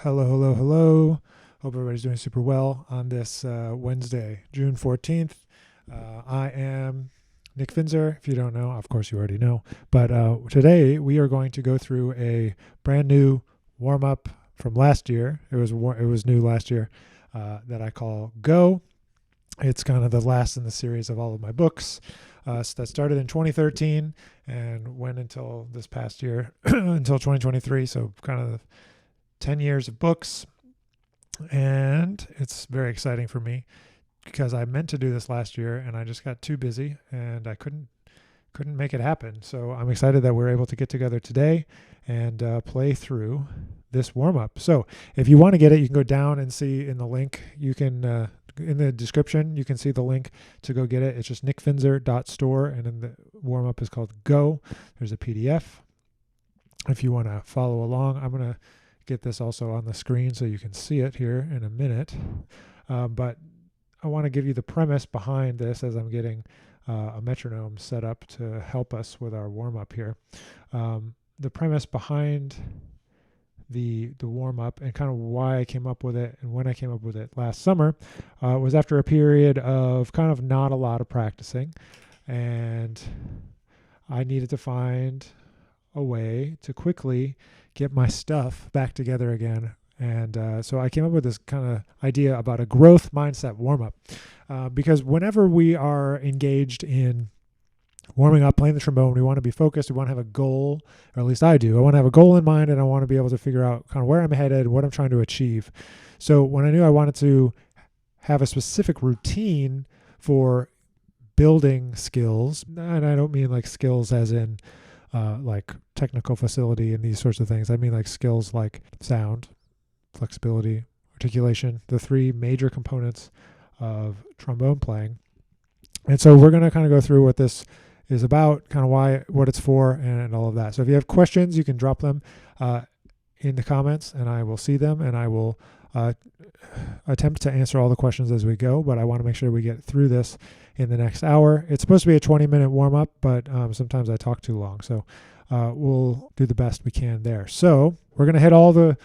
Hello, hello, hello. Hope everybody's doing super well on this Wednesday, June 14th. I am Nick Finzer. If you don't know, of course you already know. But today we are going to go through a brand new warm up from last year. It was new last year that I call Go. It's kind of the last in the series of all of my books. So that started in 2013 and went until this past year, until 2023. So kind of 10 years of books, and it's very exciting for me because I meant to do this last year and I just got too busy and I couldn't make it happen. So I'm excited that we're able to get together today and play through this warm-up. So if you want to get it, you can go down and see in the link. You can in the description you can see the link to go get it. It's just nickfinzer.store, and then the warm-up is called Go. There's a PDF if you want to follow along. I'm going to get this also on the screen so you can see it here in a minute. But I want to give you the premise behind this as I'm getting a metronome set up to help us with our warm-up here. The premise behind the warm-up and kind of why I came up with it and when I came up with it last summer was after a period of kind of not a lot of practicing, and I needed to find a way to quickly get my stuff back together again. And so I came up with this kind of idea about a growth mindset warm-up, because whenever we are engaged in warming up, playing the trombone, we want to be focused. We want to have a goal, or at least I do. I want to have a goal in mind, and I want to be able to figure out kind of where I'm headed, what I'm trying to achieve. So when I knew I wanted to have a specific routine for building skills, and I don't mean like skills as in like technical facility and these sorts of things. I mean like skills like sound, flexibility, articulation, the three major components of trombone playing. And so we're going to kind of go through what this is about, kind of what it's for, and all of that. So if you have questions, you can drop them in the comments, and I will see them, and I will attempt to answer all the questions as we go. But I want to make sure we get through this in the next hour. It's supposed to be a 20-minute warm-up, but sometimes I talk too long. So we'll do the best we can there. So we're going to hit all the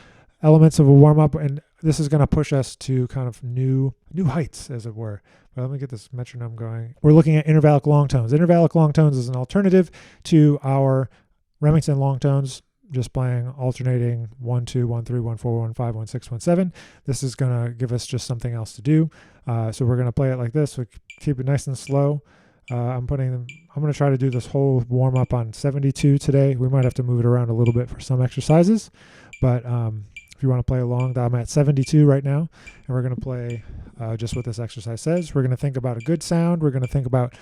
elements of a warm-up, and this is going to push us to kind of new heights, as it were. But let me get this metronome going. We're looking at intervallic long tones. Intervallic long tones is an alternative to our Remington long tones, just playing alternating 1, 2, 1, 3, 1, 4, 1, 5, 1, 6, 1, 7. This is going to give us just something else to do. So we're going to play it like this. We keep it nice and slow. I'm going to try to do this whole warm up on 72 today. We might have to move it around a little bit for some exercises, but if you want to play along, I'm at 72 right now, and we're going to play just what this exercise says. We're going to think about a good sound. We're going to think about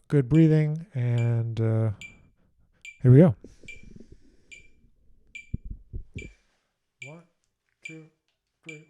good breathing, and here we go. 1, 2, 3.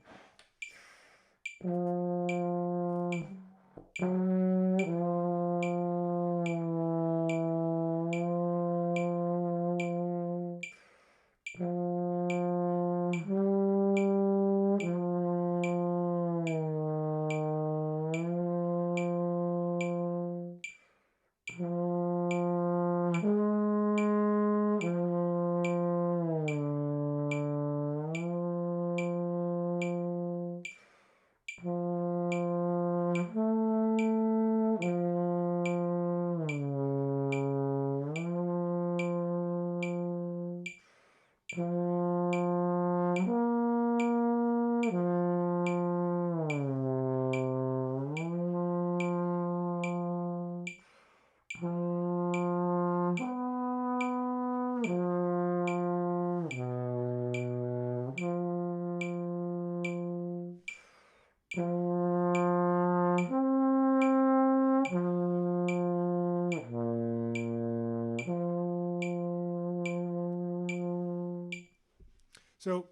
So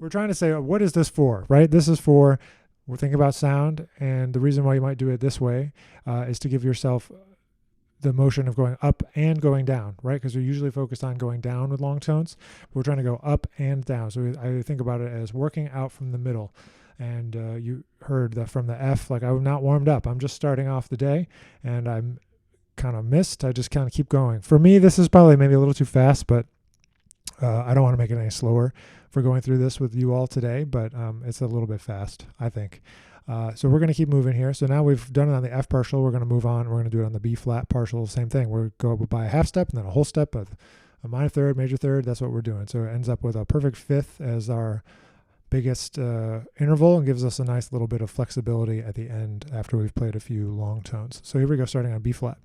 we're trying to say, what is this for, right? This is for, we're thinking about sound, and the reason why you might do it this way is to give yourself the motion of going up and going down, right? Because we're usually focused on going down with long tones. We're trying to go up and down. So I think about it as working out from the middle. And you heard that from the F, like I'm not warmed up. I'm just starting off the day, and I'm kind of missed. I just kind of keep going. For me, this is probably maybe a little too fast, but I don't want to make it any slower. for going through this with you all today, but it's a little bit fast, I think. So we're going to keep moving here. So now we've done it on the F partial. We're going to move on. We're going to do it on the B flat partial. Same thing. We're going to go by a half step and then a whole step of a minor third, major third. That's what we're doing. So it ends up with a perfect fifth as our biggest interval and gives us a nice little bit of flexibility at the end after we've played a few long tones. So here we go, starting on B flat.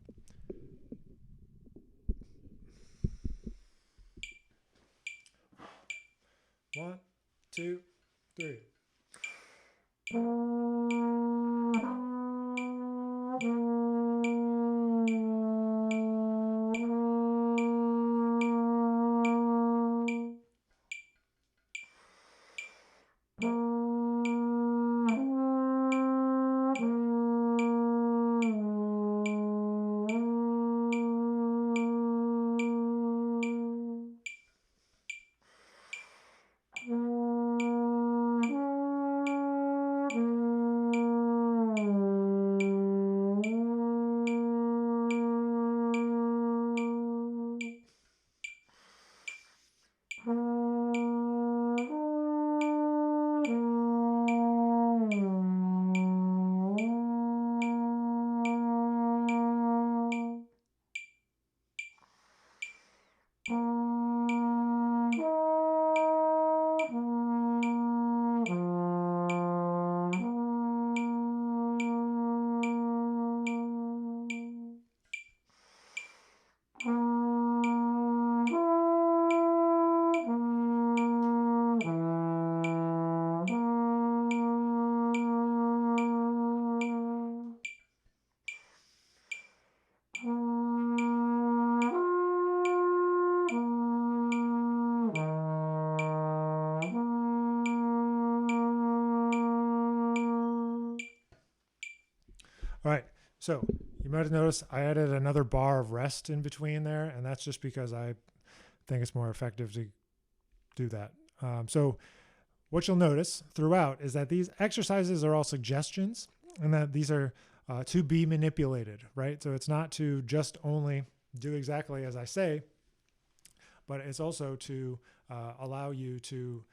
One, two, three. All right, so you might have noticed I added another bar of rest in between there, and that's just because I think it's more effective to do that. So what you'll notice throughout is that these exercises are all suggestions and that these are to be manipulated, right? So it's not to just only do exactly as I say, but it's also to allow you to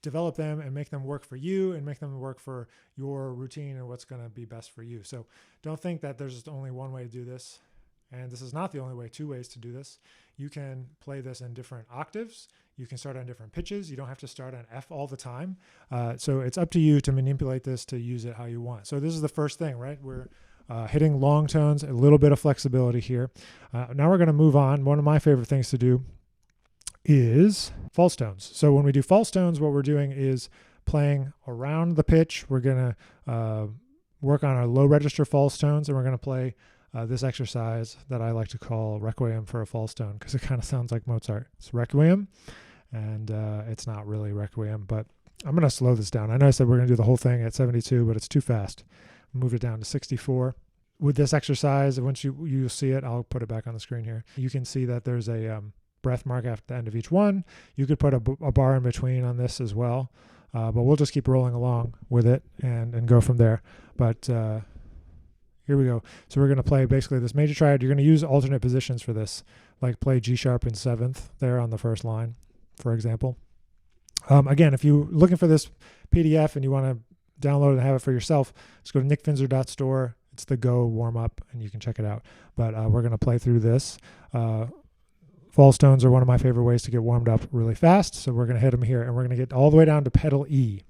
develop them and make them work for you and make them work for your routine and what's going to be best for you. So don't think that there's just only one way to do this. And this is not the only way, two ways to do this. You can play this in different octaves. You can start on different pitches. You don't have to start on F all the time. So it's up to you to manipulate this to use it how you want. So this is the first thing, right? We're hitting long tones, a little bit of flexibility here. Now we're going to move on. One of my favorite things to do is false tones. So when we do false tones, what we're doing is playing around the pitch. We're going to work on our low register false tones, and we're going to play this exercise that I like to call Requiem for a false tone because it kind of sounds like Mozart. It's Requiem, and it's not really Requiem, but I'm going to slow this down. I know I said we're going to do the whole thing at 72, but it's too fast. Move it down to 64. With this exercise, once you see it, I'll put it back on the screen here. You can see that there's a breath mark at the end of each one. You could put a bar in between on this as well, but we'll just keep rolling along with it and go from there. But here we go. So we're going to play basically this major triad. You're going to use alternate positions for this, like play G sharp in 7th there on the first line, for example. Again, if you're looking for this PDF and you want to download it and have it for yourself, just go to nickfinzer.store. It's the Go Warmup, and you can check it out. But we're going to play through this. False tones are one of my favorite ways to get warmed up really fast. So we're going to hit them here, and we're going to get all the way down to pedal E.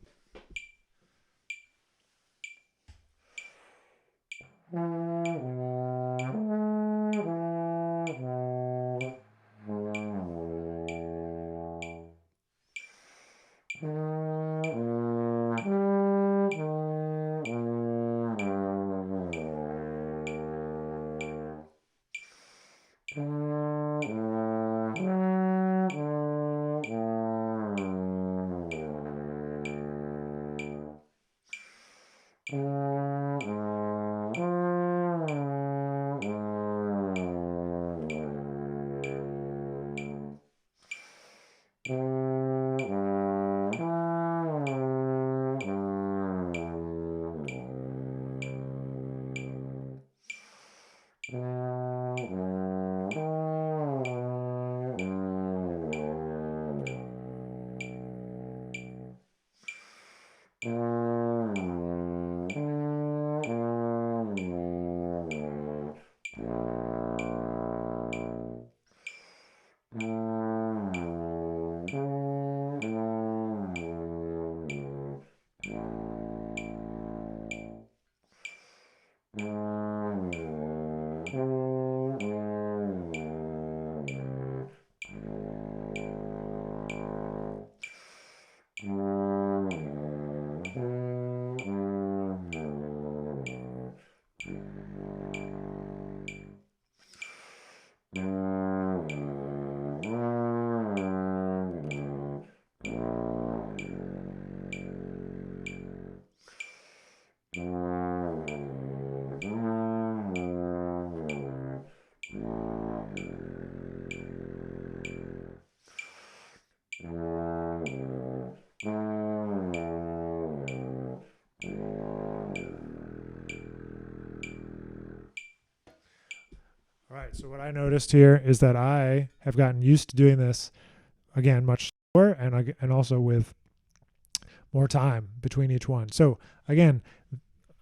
So what I noticed here is that I have gotten used to doing this, again, much slower and also with more time between each one. So again,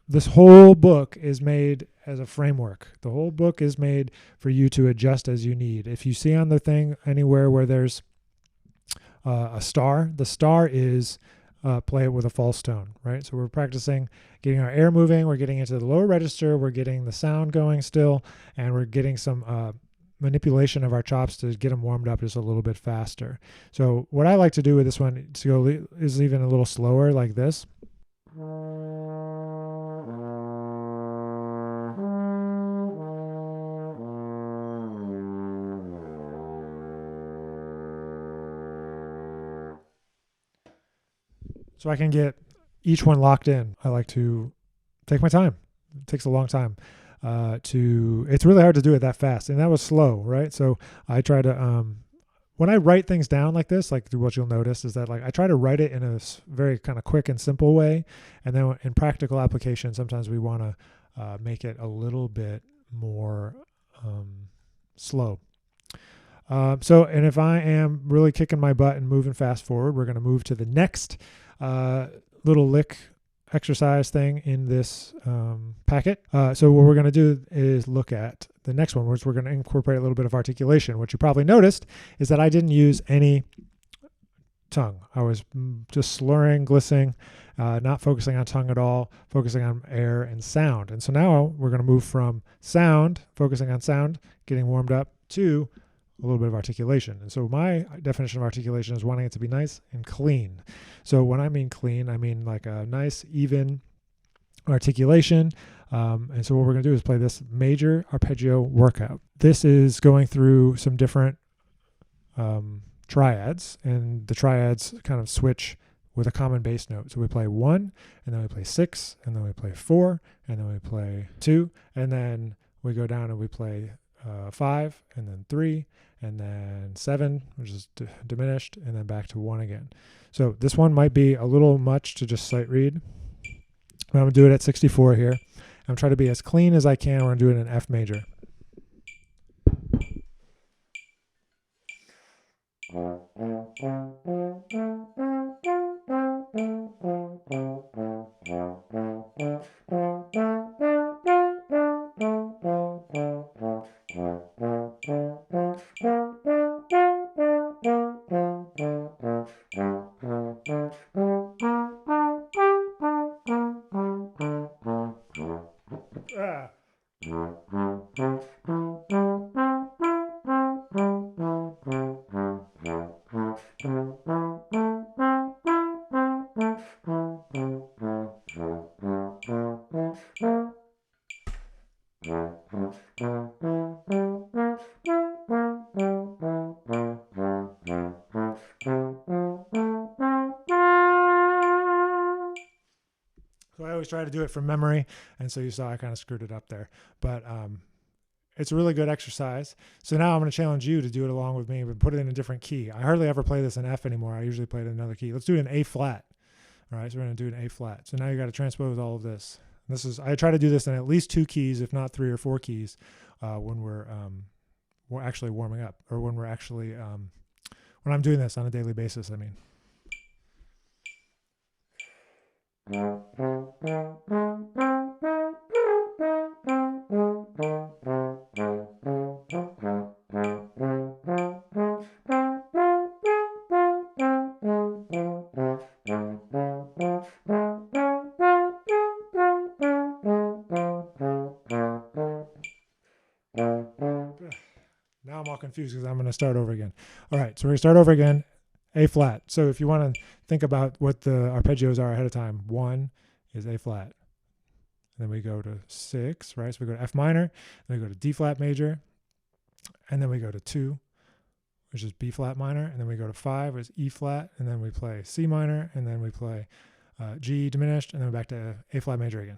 this whole book is made as a framework. The whole book is made for you to adjust as you need. If you see on the thing anywhere where there's a star, the star is play it with a false tone, right? So we're practicing getting our air moving, we're getting into the lower register, we're getting the sound going still, and we're getting some manipulation of our chops to get them warmed up just a little bit faster. So what I like to do with this one is even a little slower, like this. So I can get each one locked in. I like to take my time. It takes a long time it's really hard to do it that fast. And that was slow, right? So I try to, when I write things down like this, like what you'll notice is that like I try to write it in a very kind of quick and simple way. And then in practical application, sometimes we want to make it a little bit more slow. And if I am really kicking my butt and moving fast forward, we're going to move to the next little lick exercise thing in this packet. So what we're going to do is look at the next one, which we're going to incorporate a little bit of articulation. What you probably noticed is that I didn't use any tongue. I was just slurring, glissing, not focusing on tongue at all, focusing on air and sound. And so now we're going to move from sound, focusing on sound, getting warmed up, to a little bit of articulation. And so my definition of articulation is wanting it to be nice and clean. So when I mean clean, I mean like a nice, even articulation. And so what we're going to do is play this major arpeggio workout. This is going through some different triads, and the triads kind of switch with a common bass note. So we play 1, and then we play 6, and then we play 4, and then we play 2, and then we go down and we play 5, and then 3, and then 7, which is diminished, and then back to 1 again. So this one might be a little much to just sight read. I'm going to do it at 64 here. I'm trying to be as clean as I can. We're going to do it in F major. So I always try to do it from memory, and so you saw I kind of screwed it up there. But it's a really good exercise. So now I'm going to challenge you to do it along with me, but put it in a different key. I hardly ever play this in F anymore. I usually play it in another key. Let's do it in A flat. All right, so we're going to do it in A flat. So now you got to transpose all of this. I try to do this in at least 2 keys, if not 3 or 4 keys, when we're actually warming up, or when we're actually when I'm doing this on a daily basis. I mean. Now I'm all confused because I'm going to start over again. All right, so we're going to start over again. A flat. So if you want to think about what the arpeggios are ahead of time, 1 is A flat. And then we go to 6, right? So we go to F minor, then we go to D flat major, and then we go to 2, which is B flat minor, and then we go to 5, which is E flat, and then we play C minor, and then we play G diminished, and then back to A flat major again.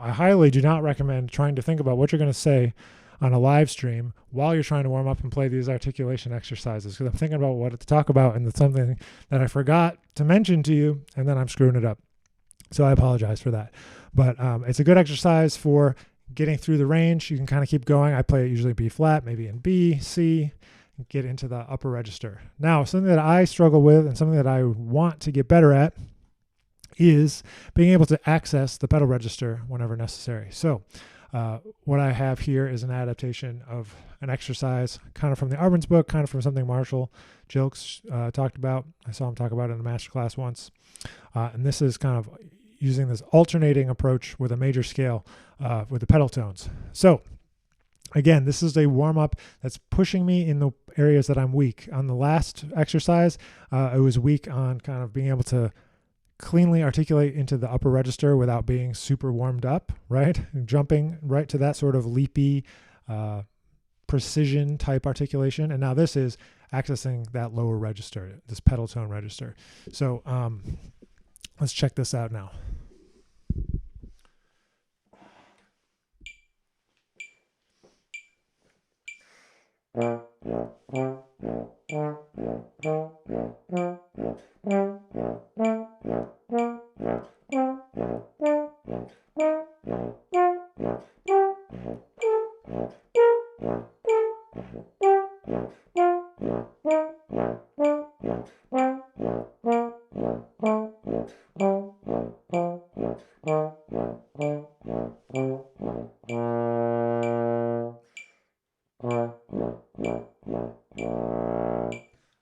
I highly do not recommend trying to think about what you're going to say on a live stream while you're trying to warm up and play these articulation exercises, because I'm thinking about what to talk about and it's something that I forgot to mention to you, and then I'm screwing it up. So I apologize for that. But it's a good exercise for getting through the range. You can kind of keep going. I play it usually B flat, maybe in B, C, and get into the upper register. Now, something that I struggle with and something that I want to get better at is being able to access the pedal register whenever necessary. So what I have here is an adaptation of an exercise kind of from the Arbenz book, kind of from something Marshall Jilks talked about. I saw him talk about it in a master class once. And this is kind of using this alternating approach with a major scale with the pedal tones. So again, this is a warm-up that's pushing me in the areas that I'm weak. On the last exercise, I was weak on kind of being able to cleanly articulate into the upper register without being super warmed up, right? And jumping right to that sort of leapy, precision type articulation. And now this is accessing that lower register, this pedal tone register. So let's check this out now.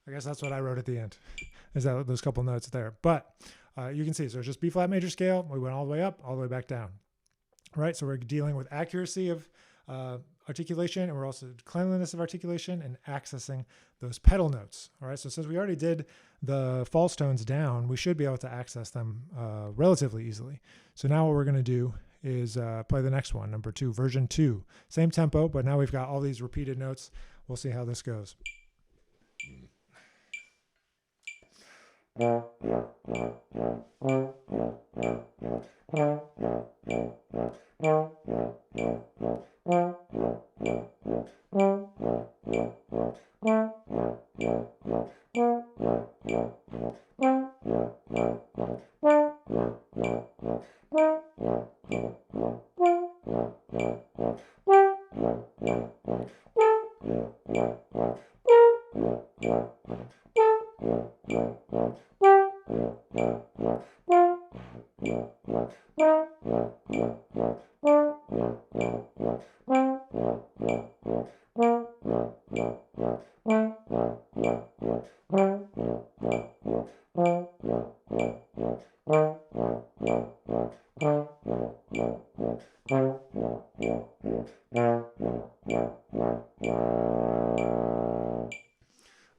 I guess that's what I wrote at the end, is that those couple notes there. But you can see, so it's just B flat major scale. We went all the way up, all the way back down, right? So we're dealing with accuracy of articulation, and we're also cleanliness of articulation and accessing those pedal notes. All right, so since we already did the false tones down, we should be able to access them relatively easily. So now what we're going to do is play the next one, number 2, version 2. Same tempo, but now we've got all these repeated notes. We'll see how this goes.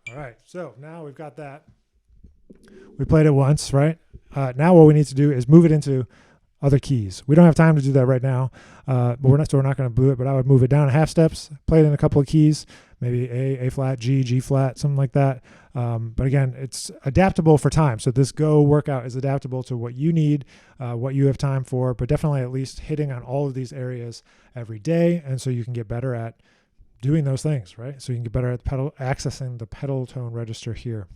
All right, so now we've got that. We played it once, right? Now what we need to do is move it into other keys. We don't have time to do that right now, but we're not going to do it, but I would move it down half steps, play it in a couple of keys, maybe A flat, G flat, something like that. But again, it's adaptable for time. So this Go workout is adaptable to what you need, what you have time for, but definitely at least hitting on all of these areas every day. And so you can get better at doing those things, right? So you can get better at accessing the pedal tone register here.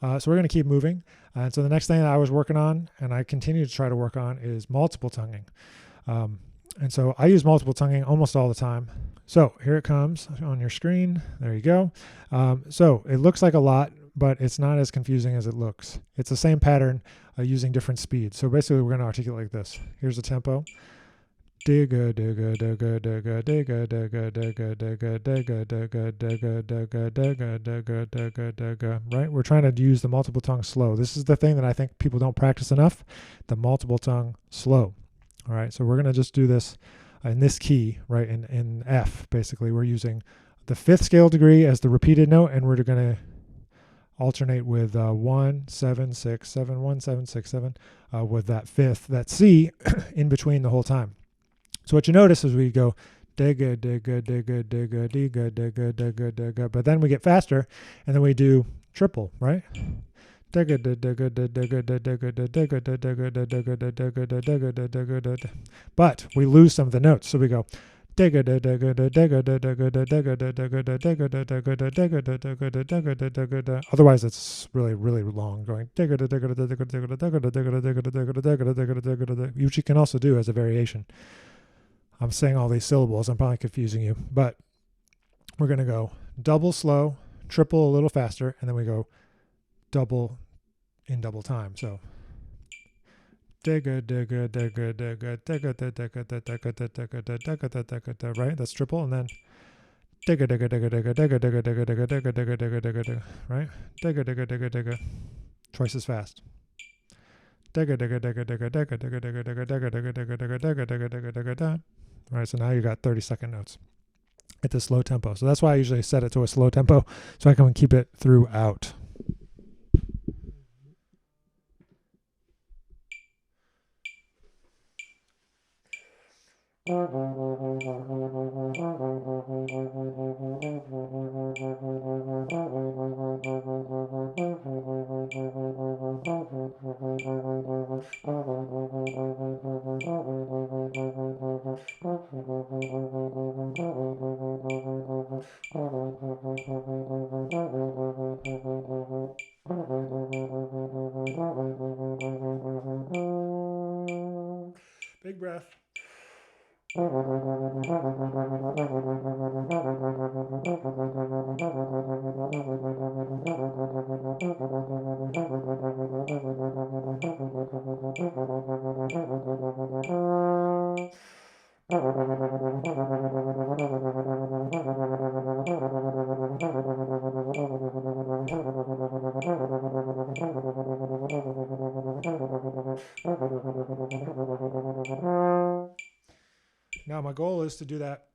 So we're going to keep moving. And so the next thing that I was working on, and I continue to try to work on, is multiple tonguing. And so I use multiple tonguing almost all the time. So here it comes on your screen. There you go. So it looks like a lot, but it's not as confusing as it looks. It's the same pattern using different speeds. So basically we're going to articulate like this. Here's the tempo. Digga digga digga digga digga digga digga digga digga digga digga digga digga digga digga digga. Right? We're trying to use the multiple tongue slow. This is the thing that I think people don't practice enough, the multiple tongue slow. All right, so we're going to just do this in this key, right, in F. Basically, we're using the 5th scale degree as the repeated note, and we're going to alternate with 1, 7, 6, 7, 1, 7, 6, 7 with that 5th, that C in between the whole time. So what you notice is we go digga digga digga digga digga digga digga digga, but then we get faster, and then we do triple, right? But we lose some of the notes, so we go. Otherwise, it's really, really long going. Which you can also do as a variation. I'm saying all these syllables. I'm probably confusing you, but we're going to go double slow, triple a little faster, and then we go double in double time. So right? That's triple, and then right? Twice as fast. Right, so now you got 30-second notes at the slow tempo. So that's why I usually set it to a slow tempo, so I can keep it throughout. Big breath. Now my goal is to do that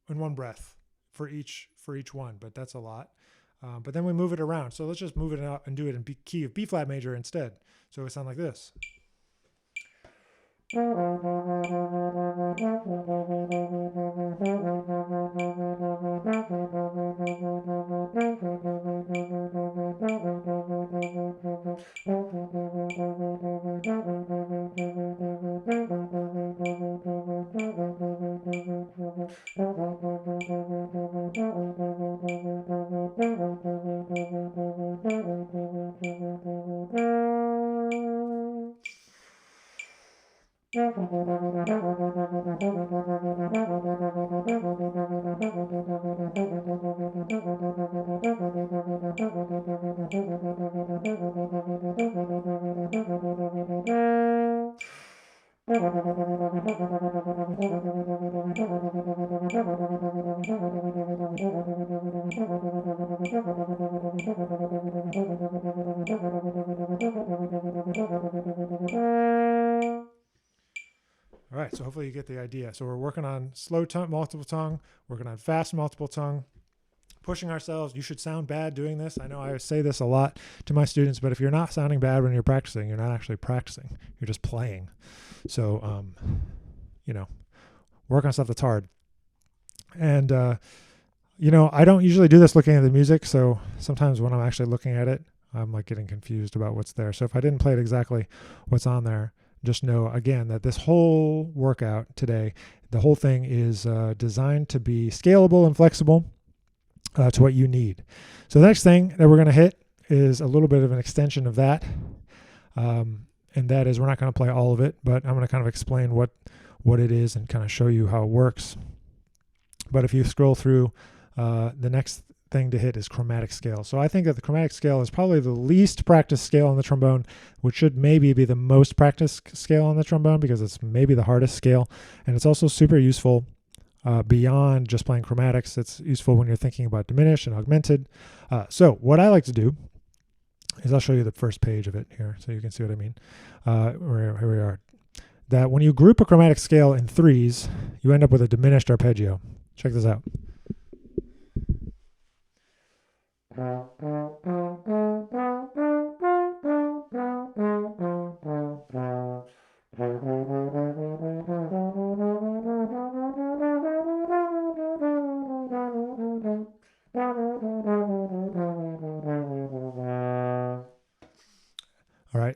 in one breath for each one, but that's a lot. But then we move it around. So let's just move it out and do it in key of B flat major instead. So it sounds like this. All right, so hopefully you get the idea. So we're working on slow multiple tongue, working on fast multiple tongue, pushing ourselves. You should sound bad doing this. I know I say this a lot to my students, but if you're not sounding bad when you're practicing, you're not actually practicing. You're just playing. So, work on stuff that's hard. And, I don't usually do this looking at the music. So sometimes when I'm actually looking at it, I'm like getting confused about what's there. So if I didn't play it exactly what's on there, just know again that this whole workout today, the whole thing is designed to be scalable and flexible to what you need. So the next thing that we're going to hit is a little bit of an extension of that. And that is, we're not going to play all of it, but I'm going to kind of explain what it is and kind of show you how it works. But if you scroll through, the next thing to hit is chromatic scale. So I think that the chromatic scale is probably the least practiced scale on the trombone, which should maybe be the most practiced scale on the trombone because it's maybe the hardest scale. And it's also super useful beyond just playing chromatics. It's useful when you're thinking about diminished and augmented. So what I like to do is I'll show you the first page of it here so you can see what I mean. Here we are. That when you group a chromatic scale in threes, you end up with a diminished arpeggio. Check this out.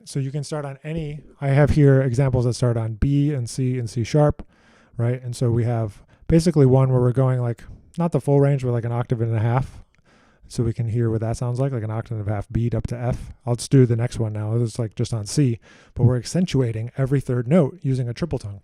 So you can start on any, I have here examples that start on B and C sharp, right? And so we have basically one where we're going like, not the full range, but like an octave and a half. So we can hear what that sounds like an octave and a half beat up to F. I'll just do the next one now. It's like just on C, but we're accentuating every third note using a triple tongue.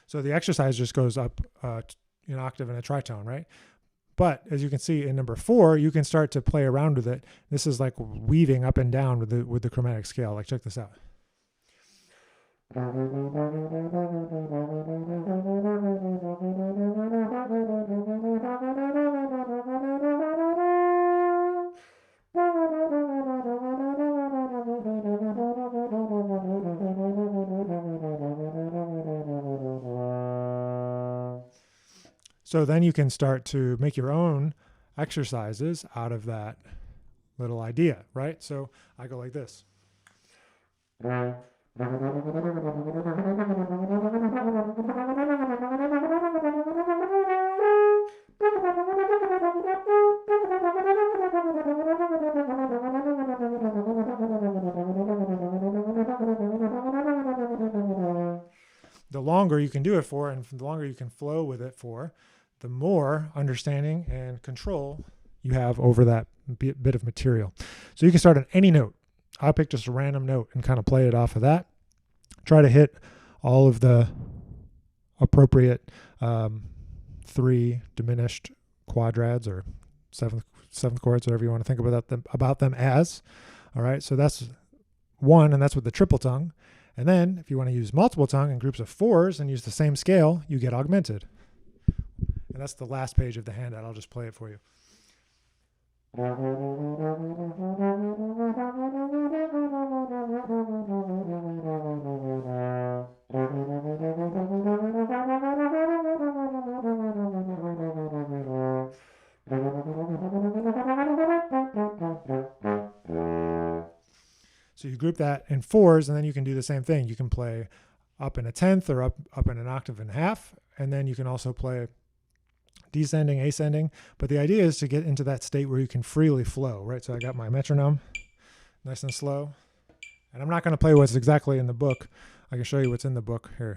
So the exercise just goes up an octave and a tritone, right? But as you can see in number 4, you can start to play around with it. This is like weaving up and down with the chromatic scale. Like check this out. So then you can start to make your own exercises out of that little idea, right? So I go like this. The longer you can do it for, and the longer you can flow with it for, the more understanding and control you have over that bit of material. So you can start on any note. I'll pick just a random note and kind of play it off of that. Try to hit all of the appropriate 3 diminished quadrads or seventh chords, whatever you want to think about them as. All right, so that's one, and that's with the triple tongue. And then if you want to use multiple tongue in groups of 4s and use the same scale, you get augmented. And that's the last page of the handout. I'll just play it for you. So you group that in 4s, and then you can do the same thing. You can play up in a tenth or up in an octave and a half, and then you can also play descending, ascending. But the idea is to get into that state where you can freely flow, right? So I got my metronome, nice and slow. And I'm not going to play what's exactly in the book. I can show you what's in the book here.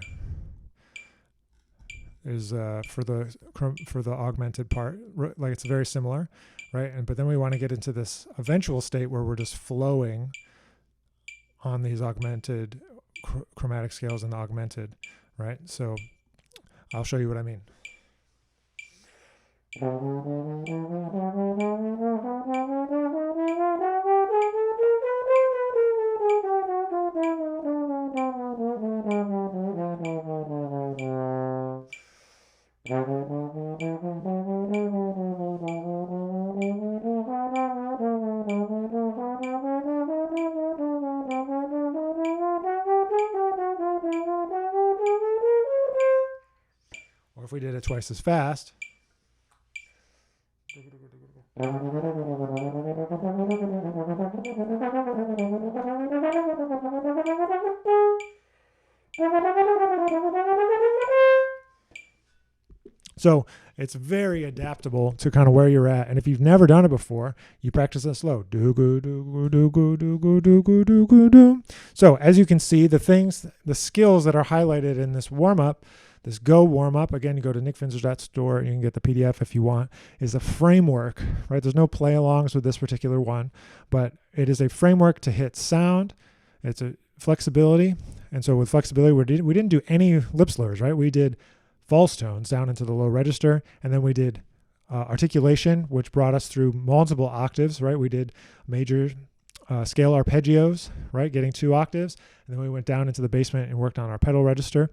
Is for the augmented part, like it's very similar, right? But then we want to get into this eventual state where we're just flowing on these augmented chromatic scales and the augmented, right? So I'll show you what I mean. Or if we did it twice as fast. So it's very adaptable to kind of where you're at. And if you've never done it before, you practice it slow. So as you can see, the skills that are highlighted in this warm-up, this Go warm-up, again, you go to nickfinzer.store, you can get the PDF if you want, is a framework, right? There's no play-alongs with this particular one, but it is a framework to hit sound. It's a flexibility. And so with flexibility, we didn't do any lip slurs, right? We did false tones down into the low register, and then we did articulation, which brought us through multiple octaves, right? We did major scale arpeggios, right? Getting 2 octaves, and then we went down into the basement and worked on our pedal register.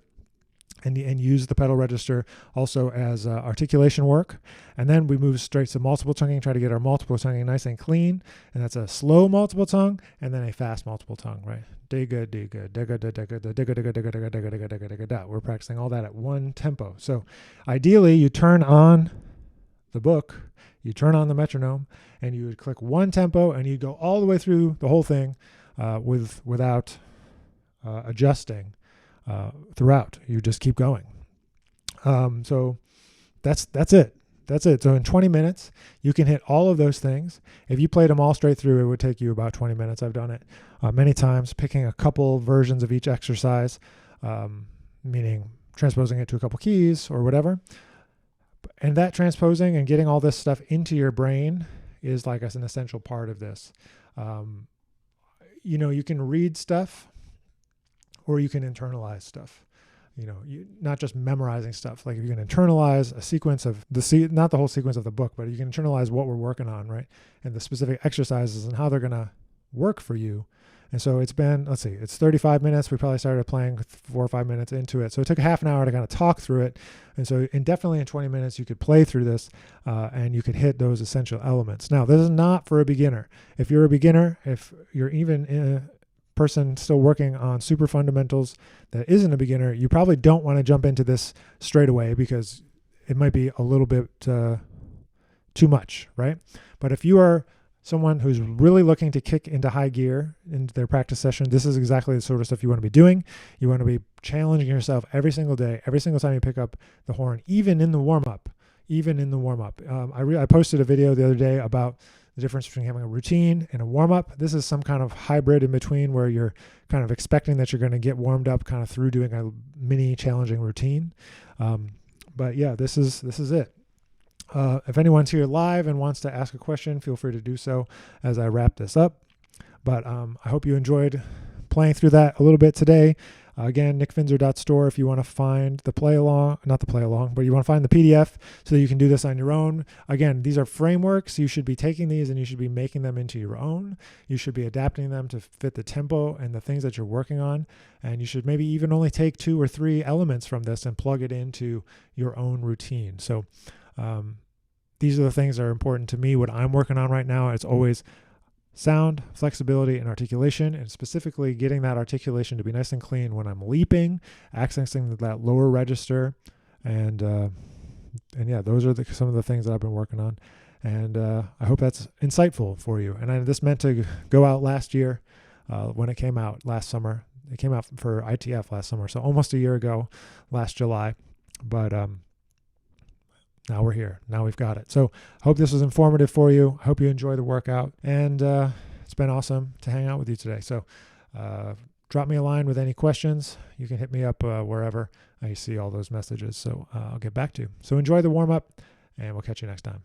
And use the pedal register also as articulation work. And then we move straight to multiple tonguing, try to get our multiple tonguing nice and clean. And that's a slow multiple tongue and then a fast multiple tongue, right? Digga, digga, digga, digga, digga, digga, digga, digga, digga, digga, digga, digga, digga. We're practicing all that at one tempo. So ideally, you turn on the book, you turn on the metronome and you would click one tempo and you'd go all the way through the whole thing without adjusting throughout. You just keep going. So that's it. That's it. So in 20 minutes, you can hit all of those things. If you played them all straight through, it would take you about 20 minutes. I've done it many times, picking a couple versions of each exercise, meaning transposing it to a couple keys or whatever. And that transposing and getting all this stuff into your brain is like an essential part of this. You can read stuff or you can internalize stuff. Not just memorizing stuff. Like if you can internalize a sequence of not the whole sequence of the book, but you can internalize what we're working on, right? And the specific exercises and how they're going to work for you. And so it's been, it's 35 minutes. We probably started playing 4 or 5 minutes into it. So it took a half an hour to kind of talk through it. And so definitely in 20 minutes, you could play through this and you could hit those essential elements. Now, this is not for a beginner. If you're a beginner, if you're even person still working on super fundamentals that isn't a beginner, you probably don't want to jump into this straight away because it might be a little bit too much, right? But if you are someone who's really looking to kick into high gear into their practice session, this is exactly the sort of stuff you want to be doing. You want to be challenging yourself every single day, every single time you pick up the horn, even in the warm-up. I posted a video the other day about the difference between having a routine and a warm-up. This is some kind of hybrid in between where you're kind of expecting that you're going to get warmed up kind of through doing a mini challenging routine. But yeah, this is it. If anyone's here live and wants to ask a question, feel free to do so as I wrap this up. But I hope you enjoyed playing through that a little bit today. Again, nickfinzer.store if you want to find the but you want to find the PDF so that you can do this on your own. Again, these are frameworks. You should be taking these and you should be making them into your own. You should be adapting them to fit the tempo and the things that you're working on. And you should maybe even only take 2 or 3 elements from this and plug it into your own routine. So these are the things that are important to me. What I'm working on right now, it's always sound, flexibility, and articulation, and specifically getting that articulation to be nice and clean when I'm leaping, accessing that lower register, and yeah, those are some of the things that I've been working on, and I hope that's insightful for you. And this meant to go out last year when it came out last summer. It came out for ITF last summer, so almost a year ago, last July, but now we're here. Now we've got it. So I hope this was informative for you. I hope you enjoy the workout. And it's been awesome to hang out with you today. So drop me a line with any questions. You can hit me up wherever I see all those messages. So I'll get back to you. So enjoy the warm-up, and we'll catch you next time.